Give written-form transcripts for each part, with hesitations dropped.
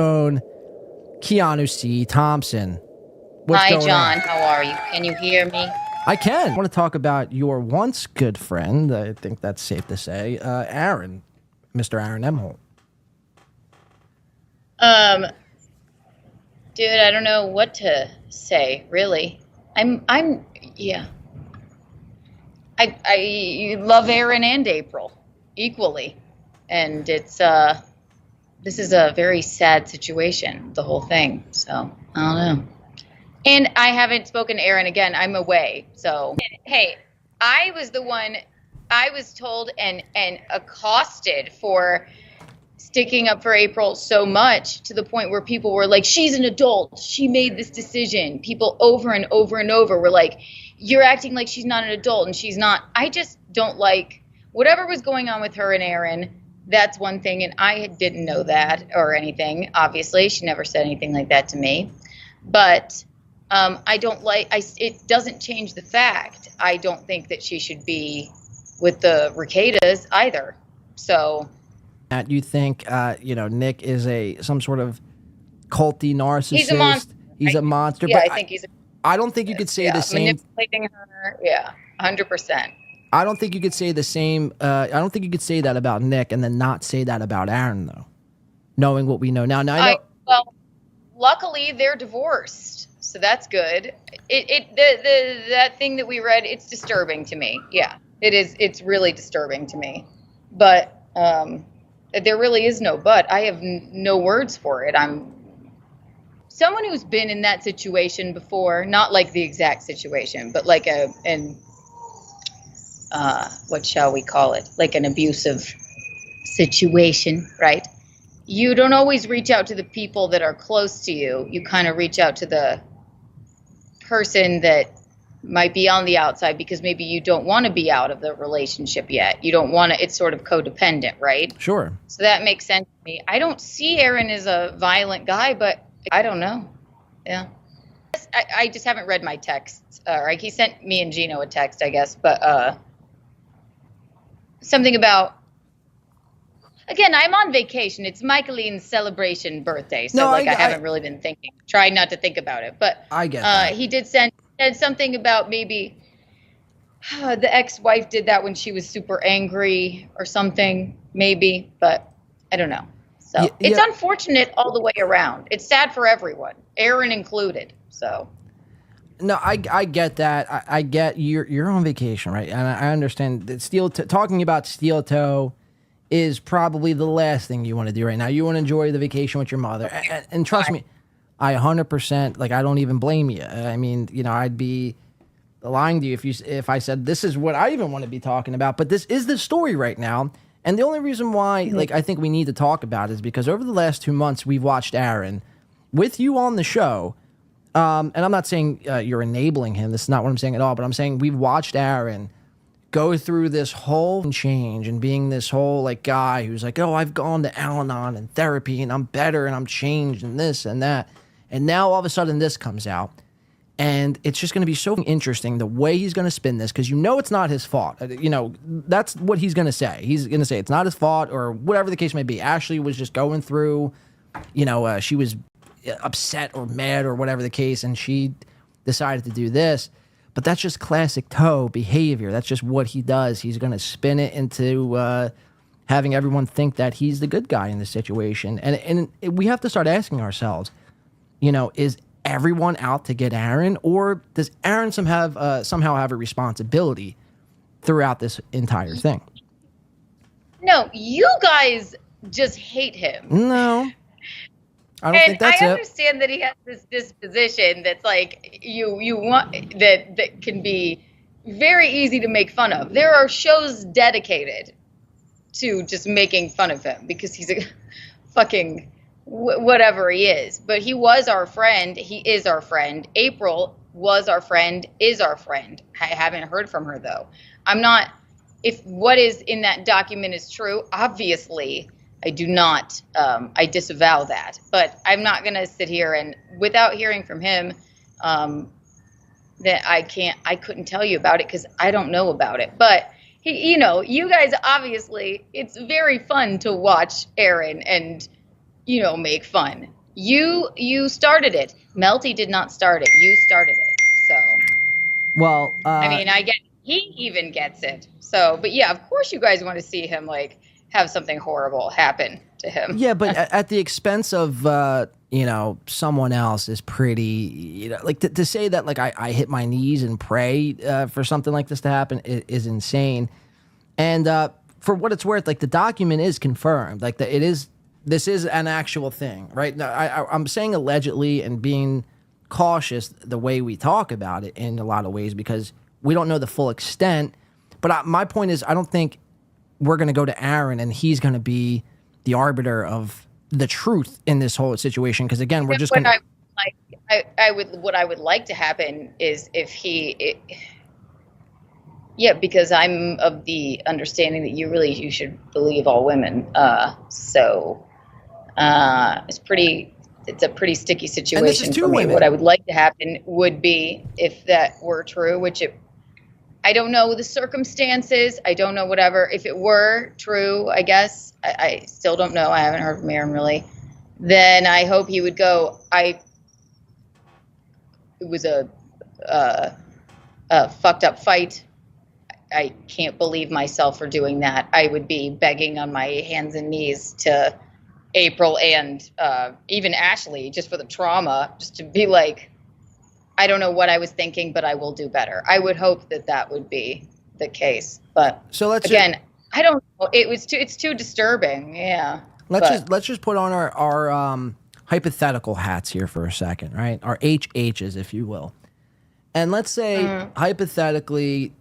own Keanu C. Thompson. What's Hi, going John. on? How are you? Can you hear me? I can. I want to talk about your once good friend, I think that's safe to say, Aaron, Mr. Aaron Emholt. Dude, I don't know what to say, really. Yeah. I love Aaron and April equally. And this is a very sad situation, the whole thing. So, I don't know. And I haven't spoken to Aaron again. I'm away. So, hey, I was told and accosted for sticking up for April so much to the point where people were like, she's an adult. She made this decision. People over and over and over were like, you're acting like she's not an adult and she's not. I just don't like whatever was going on with her and Aaron. That's one thing. And I didn't know that or anything. Obviously, she never said anything like that to me. But I don't like, it doesn't change the fact. I don't think that she should be with the Ricadas either. So. You think, Nick is some sort of culty narcissist? He's a monster. He's a monster. Yeah, but I think he's. I don't think you could say the same. Manipulating her. Yeah, 100%. I don't think you could say the same. I don't think you could say that about Nick and then not say that about Aaron, though. Knowing what we know now. Now I know. Well, luckily they're divorced, so that's good. That thing that we read, it's disturbing to me. Yeah, it is. It's really disturbing to me. But there really is no but. I have no words for it. I'm someone who's been in that situation before, not like the exact situation, but like what shall we call it? Like an abusive situation, right? You don't always reach out to the people that are close to you. You kind of reach out to the person that might be on the outside because maybe you don't want to be out of the relationship yet. You don't want to, it's sort of codependent, right? Sure. So that makes sense to me. I don't see Aaron as a violent guy, but I don't know. Yeah. I just haven't read my texts. Right? He sent me and Gino a text, I guess, but something about, again, I'm on vacation. It's Michaeline's celebration birthday. So I haven't really been thinking, trying not to think about it, but I get that. He did said something about maybe the ex-wife did that when she was super angry or something, maybe, but I don't know. So it's unfortunate all the way around. It's sad for everyone, Aaron included. So. No, I get that. I get you're on vacation, right? And I understand that talking about steel toe is probably the last thing you want to do right now. You want to enjoy the vacation with your mother, and trust me, I 100% like. I don't even blame you. I mean, I'd be lying to you if I said this is what I even want to be talking about. But this is the story right now, and the only reason why, I think we need to talk about it is because over the last 2 months we've watched Aaron with you on the show. And I'm not saying you're enabling him. This is not what I'm saying at all. But I'm saying we've watched Aaron go through this whole change and being this whole guy who's like, oh, I've gone to Al-Anon and therapy and I'm better and I'm changed and this and that. And now all of a sudden this comes out. And it's just going to be so interesting the way he's going to spin this because it's not his fault. That's what he's going to say. He's going to say it's not his fault or whatever the case may be. Ashley was just going through, she was upset or mad or whatever the case, and she decided to do this. But that's just classic Toe behavior. That's just what he does. He's going to spin it into having everyone think that he's the good guy in this situation. And we have to start asking ourselves, is everyone out to get Aaron, or does Aaron somehow have a responsibility throughout this entire thing? No, you guys just hate him. No. I don't think that's it. I understand that he has this disposition that's like you want that can be very easy to make fun of. There are shows dedicated to just making fun of him because he's a fucking whatever he is. But he was our friend. He is our friend. April was our friend, is our friend. I haven't heard from her though. I'm not. If what is in that document is true, obviously. I do not, I disavow that, but I'm not going to sit here and without hearing from him, that I couldn't tell you about it because I don't know about it, but you guys, obviously it's very fun to watch Aaron and, make fun. You started it. Melty did not start it. You started it. So, Well, I mean, I get he even gets it. So, but yeah, of course you guys want to see him like have something horrible happen to him. yeah, but at the expense of someone else is pretty. Like to say that like I hit my knees and pray for something like this to happen is insane. And for what it's worth, like the document is confirmed. Like this is an actual thing, right? Now, I'm saying allegedly and being cautious the way we talk about it in a lot of ways because we don't know the full extent. But my point is, I don't think we're going to go to Aaron and he's going to be the arbiter of the truth in this whole situation. Because again, we're just going to. What I would like to happen is if yeah, because I'm of the understanding that you should believe all women. So it's a pretty sticky situation for me. Women. What I would like to happen would be if that were true, I don't know the circumstances. I don't know whatever. If it were true, I guess I still don't know. I haven't heard from Aaron really. Then I hope he would go. It was a fucked up fight. I can't believe myself for doing that. I would be begging on my hands and knees to April and even Ashley, just for the trauma, just to be like, I don't know what I was thinking, but I will do better. I would hope that would be the case. But so I don't know. It's too disturbing. Yeah. Let's just put on our hypothetical hats here for a second, right? Our HHs, if you will. And let's say hypothetically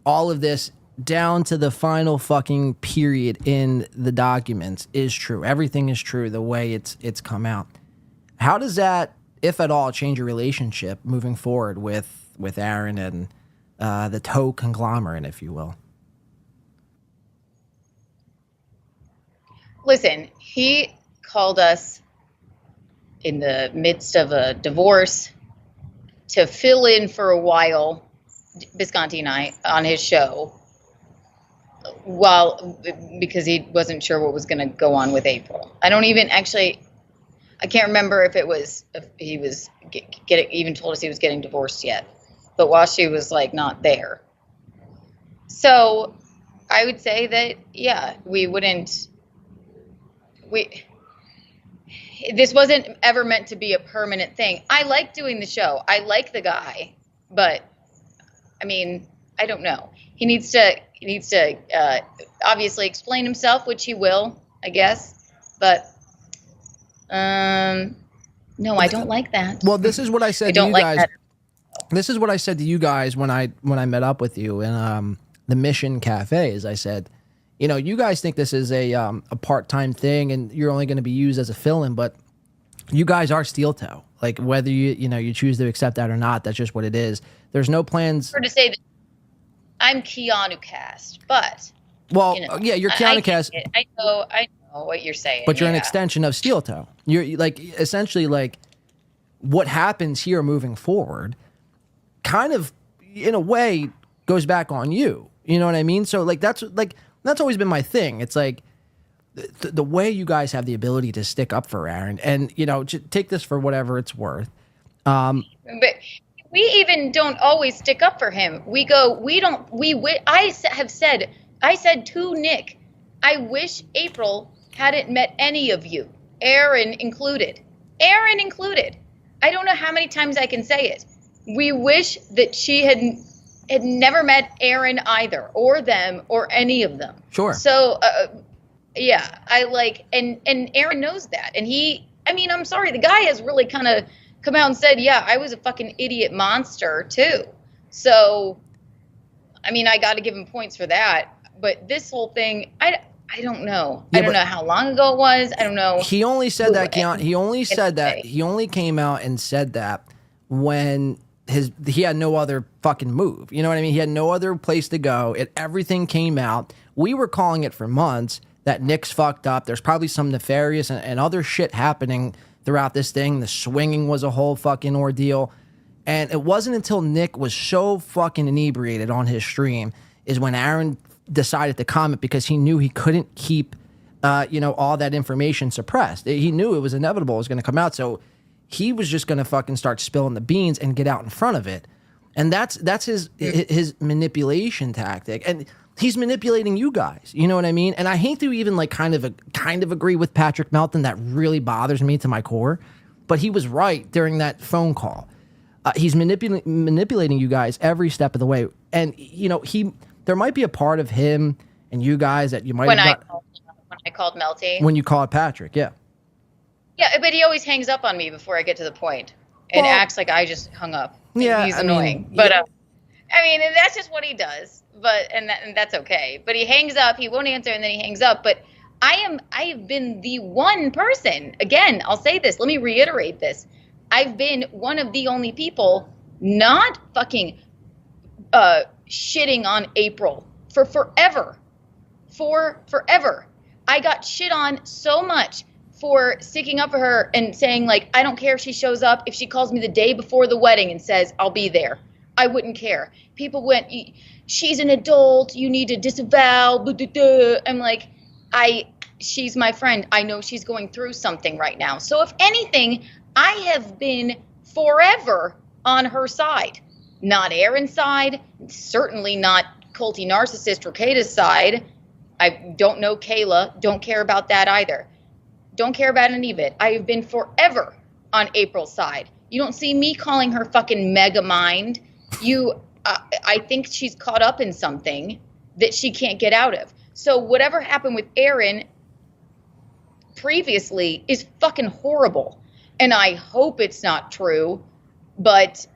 all of this down to the final fucking period in the documents is true. Everything is true the way it's come out. How does that, if at all, change your relationship moving forward with Aaron and the toe conglomerate, if you will? Listen, he called us in the midst of a divorce to fill in for a while, Visconti and I, on his show, because he wasn't sure what was going to go on with April. I can't remember if he was even told us he was getting divorced yet, but while she was like not there. So I would say that, yeah, this wasn't ever meant to be a permanent thing. I like doing the show. I like the guy, but I mean, I don't know. He needs to obviously explain himself, which he will, I guess. But no, I don't like that. Well, this is what I said to you guys. This is what I said to you guys when I met up with you in the Mission Cafe. Is I said, you guys think this is a part-time thing and you're only going to be used as a fill-in, but you guys are steel toe. Like whether you choose to accept that or not, that's just what it is. There's no plans. To say that I'm Keanu cast, but yeah, you're Keanu cast. I know what you're saying, but you're an extension of steel toe. You're like essentially like what happens here moving forward, kind of in a way goes back on you. You know what I mean? So like that's always been my thing. It's like the way you guys have the ability to stick up for Aaron, and take this for whatever it's worth. But we even don't always stick up for him. I said to Nick, I wish April hadn't met any of you, Aaron included. I don't know how many times I can say it. We wish that she had never met Aaron either, or them, or any of them. Sure. So, yeah, and Aaron knows that. And I'm sorry, the guy has really kind of come out and said, yeah, I was a fucking idiot monster too. So, I got to give him points for that. But this whole thing, I don't know. Yeah, I don't know how long ago it was. I don't know. He only said that, Keanu. He only came out and said that when he had no other fucking move. You know what I mean? He had no other place to go. Everything came out. We were calling it for months that Nick's fucked up. There's probably some nefarious and other shit happening throughout this thing. The swinging was a whole fucking ordeal. And it wasn't until Nick was so fucking inebriated on his stream is when Aaron decided to comment, because he knew he couldn't keep all that information suppressed. He knew it was inevitable. It was going to come out. So he was just going to fucking start spilling the beans and get out in front of it. And that's his manipulation tactic. And he's manipulating you guys. You know what I mean? And I hate to even like kind of agree with Patrick Melton. That really bothers me to my core. But he was right during that phone call. He's manipulating you guys every step of the way. And there might be a part of him and you guys that you might when I called Melty. When you called Patrick, yeah. Yeah, but he always hangs up on me before I get to the point and acts like I just hung up. Yeah, he's annoying. But and that's just what he does. But and that's okay. But he hangs up. He won't answer, and then he hangs up. But I have been the one person. Again, I'll say this. Let me reiterate this. I've been one of the only people not fucking shitting on April for forever. For forever. I got shit on so much for sticking up for her and saying, like, I don't care if she shows up. If she calls me the day before the wedding and says, I'll be there, I wouldn't care. People went, she's an adult. You need to disavow. Blah, blah, blah. I'm like, she's my friend. I know she's going through something right now. So if anything, I have been forever on her side. Not Aaron's side. Certainly not culty narcissist Rokita's side. I don't know Kayla. Don't care about that either. Don't care about any of it. I have been forever on April's side. You don't see me calling her fucking mega mind. I think she's caught up in something that she can't get out of. So whatever happened with Aaron previously is fucking horrible. And I hope it's not true, but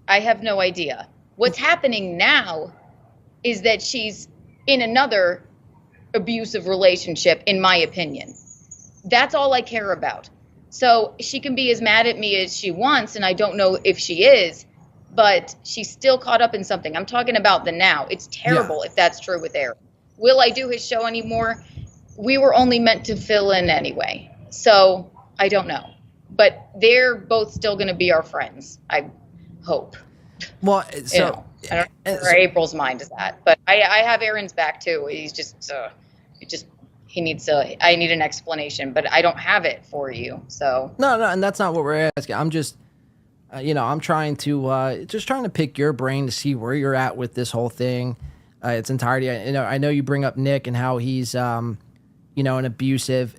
I have no idea. What's happening now is that she's in another abusive relationship, in my opinion. That's all I care about. So she can be as mad at me as she wants, and I don't know if she is, but she's still caught up in something. I'm talking about the now. It's terrible if that's true with Aaron. Will I do his show anymore? We were only meant to fill in anyway. So I don't know. But they're both still going to be our friends, I hope. Well, so I don't know where April's mind is at, but I have Aaron's back too. He's just, I need an explanation, but I don't have it for you. So no, and that's not what we're asking. I'm just, I'm trying to pick your brain to see where you're at with this whole thing, its entirety. I know you bring up Nick and how he's, an abusive.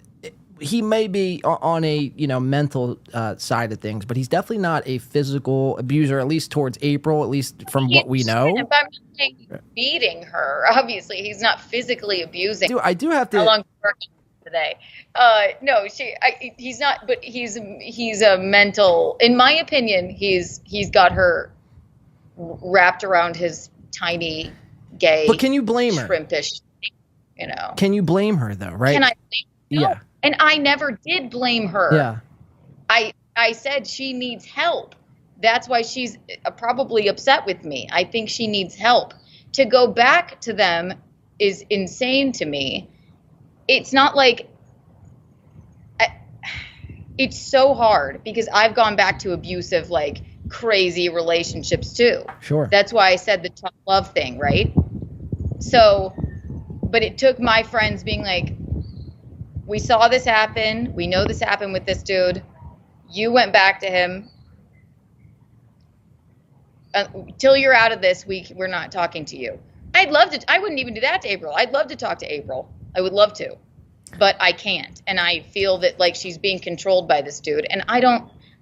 He may be on a mental side of things, but he's definitely not a physical abuser, at least towards April, at least from what we know. If I'm beating her, obviously he's not physically abusing. I do have to. How long working today? No, he's not. But he's a mental. In my opinion, he's got her wrapped around his tiny gay. But can you blame her? Shrimpish, Can you blame her though? Right? Can I blame her? No. Yeah. And I never did blame her. Yeah. I said she needs help. That's why she's probably upset with me. I think she needs help. To go back to them is insane to me. It's not like it's so hard because I've gone back to abusive, like crazy relationships too. Sure. That's why I said the tough love thing, right? So, but it took my friends being like, we saw this happen. We know this happened with this dude. You went back to him. Till you're out of this, we're not talking to you. I wouldn't even do that to April. I'd love to talk to April. I would love to. But I can't. And I feel that like she's being controlled by this dude. And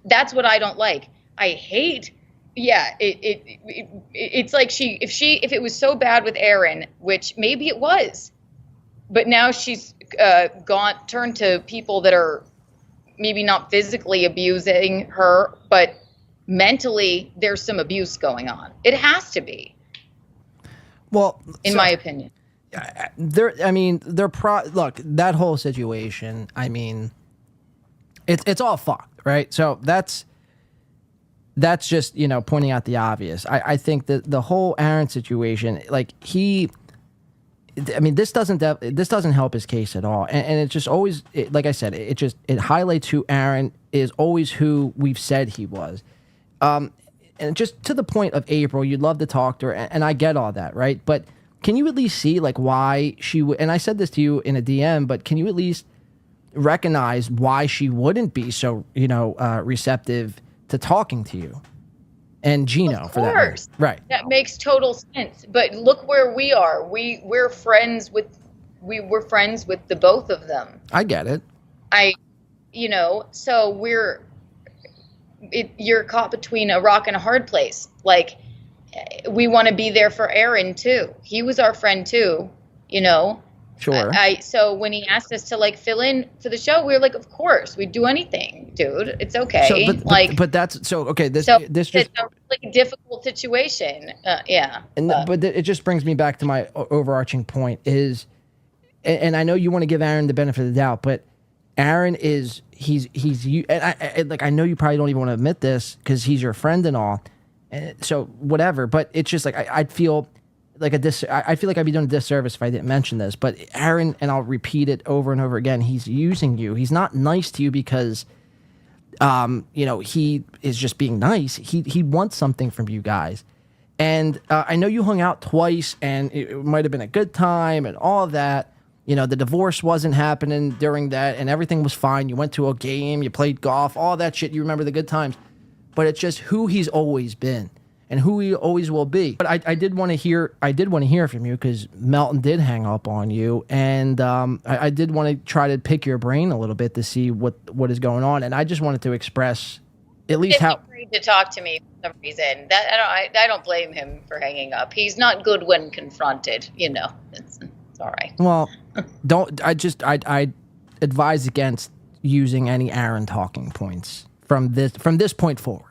that's what I don't like. I hate, it's like if it was so bad with Aaron, which maybe it was, but now she's turned to people that are maybe not physically abusing her, but mentally there's some abuse going on. It has to be. Well, in my opinion. Look, that whole situation, I mean, it's all fucked, right? So that's just, pointing out the obvious. I think that the whole Aaron situation, this doesn't help his case at all. And it just always, like I said, it highlights who Aaron is, always who we've said he was. And just to the point of April, you'd love to talk to her, and I get all that, right? But can you at least see like why she would? And I said this to you in a DM, but can you at least recognize why she wouldn't be so receptive to talking to you and Gino for that matter? Right. That makes total sense. But look where we are. We're friends with the both of them. I get it. So you're caught between a rock and a hard place. Like, we want to be there for Aaron too. He was our friend too, Sure. So when he asked us to like fill in for the show, we were like, of course, we'd do anything, dude. It's okay. But that's so okay. This just it's a really difficult situation. Yeah. But it just brings me back to my overarching point is, and I know you want to give Aaron the benefit of the doubt, but Aaron is he's you, and I know you probably don't even want to admit this because he's your friend and all, and so whatever. But it's just like I'd feel like I feel like I'd be doing a disservice if I didn't mention this. But Aaron, and I'll repeat it over and over again, he's using you. He's not nice to you because he is just being nice. He wants something from you guys. And I know you hung out twice and it might have been a good time and all of that. The divorce wasn't happening during that and everything was fine. You went to a game, you played golf, all that shit. You remember the good times. But it's just who he's always been and who he always will be. But I did want to hear from you because Melton did hang up on you. And I did want to try to pick your brain a little bit to see what is going on. And I just wanted to express at least how afraid to talk to me for some reason. That I don't blame him for hanging up. He's not good when confronted. It's all right. Well, I advise against using any Aaron talking points from this point forward.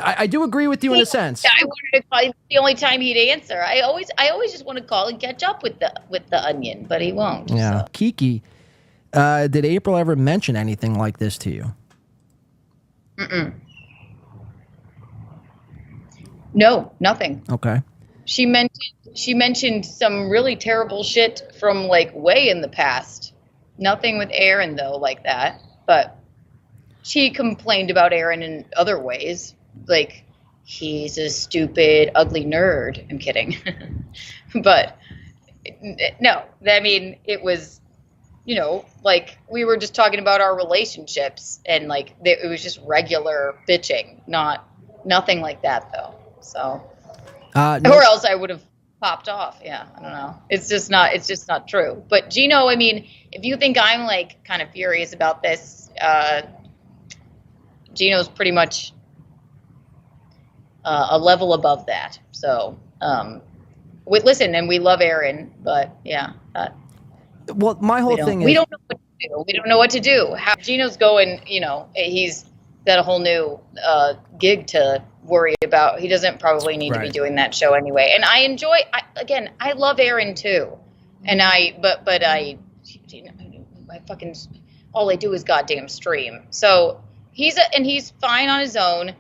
I do agree with you in a sense. I wanted to call him the only time he'd answer. I always just want to call and catch up with the onion, but he won't. Yeah. So. Kiki, did April ever mention anything like this to you? No, nothing. Okay. She mentioned some really terrible shit from like way in the past. Nothing with Aaron though, like that. But she complained about Aaron in other ways. Like, he's a stupid, ugly nerd. I'm kidding. But no, I mean, it was, like we were just talking about our relationships and like it was just regular bitching, nothing like that though. So, no. Or else I would have popped off. Yeah. I don't know. It's just not true. But Gino, I mean, if you think I'm like kind of furious about this, Gino's pretty much a level above that. So, listen, and we love Aaron, but yeah. Well, my whole thing is we don't know what to do. We don't know what to do. How Gino's going, he's got a whole new gig to worry about. He doesn't probably need to be doing that show anyway. And I love Aaron too. And I fucking, all I do is goddamn stream. So he's fine on his own.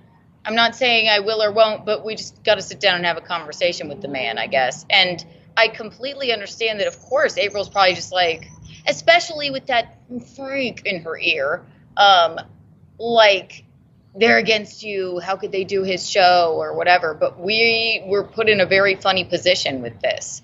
I'm not saying I will or won't, but we just got to sit down and have a conversation with the man, I guess. And I completely understand that, of course, April's probably just like, especially with that freak in her ear, like, they're against you. How could they do his show or whatever? But we were put in a very funny position with this.